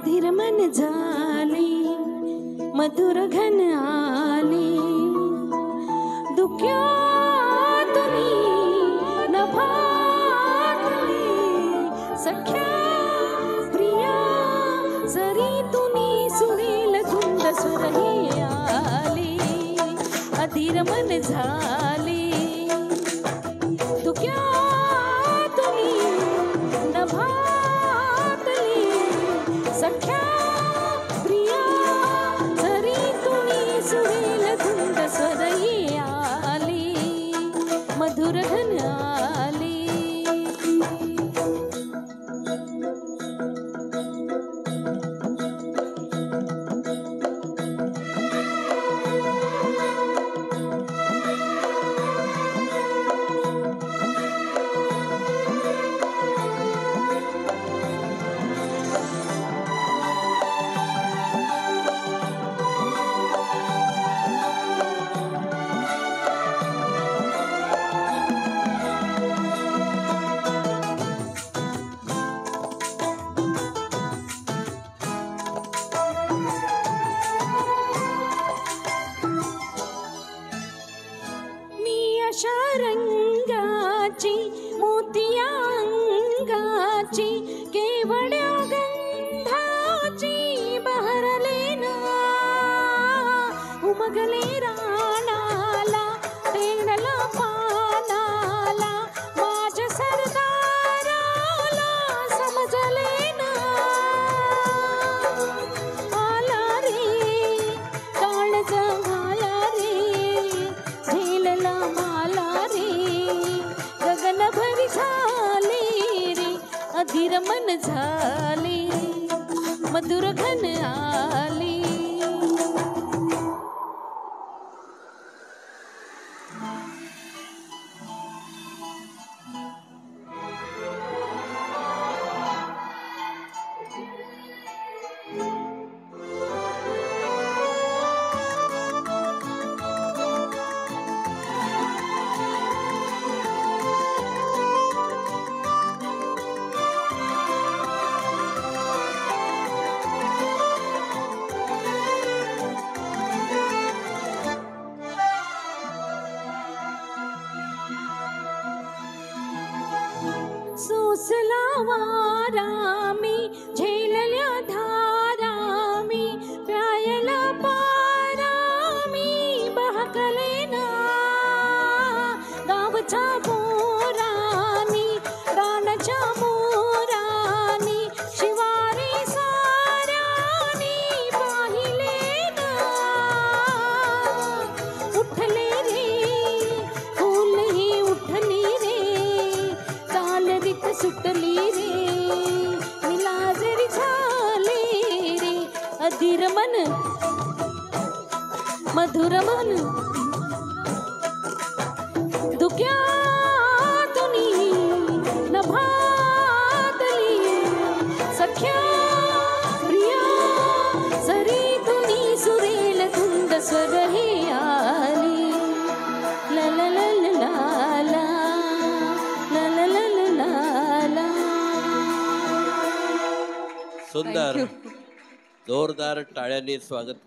अधीर मन झाले मधुर घन आले दुःख्यातुनी नभातले सख्या प्रिया जरी तुनी सुरेल धुंद स्वर हे आले अधीर मन झाले दुःख्यातुनी नभातले सख्या प्रिया जरी तुनी सुरेल धुंद स्वर हे आले मधुर घन आले अशा रंगाची मोतिया अंगाची केवड्या गंधाची बहरले ना उमगले राणाला तेणला पानाला माझ्या सरदाराला समजले ना आला रे काळज आला रे झेलला भरी झाले रे अधीर मन झाले मधुर घन आले सोसला वारा मी झेलल्या धारा मी प्यायला पारा मी बहकले ना गावच्या बोरानी रानाच्या मोरानी शिवारी साऱ्यानी पाहिले ना उठले रे फुलही उठली रे चालवीत सुटली रे निलाजरी झाले रे अधीर मन मधुर मन दुःख्यातुनी नभातली सख्या प्रिया जरी तुनी सुरेल धुंद स्वर हे आले ला ला ला ला ला सुंदर जोरदार टाळ्यांनी स्वागत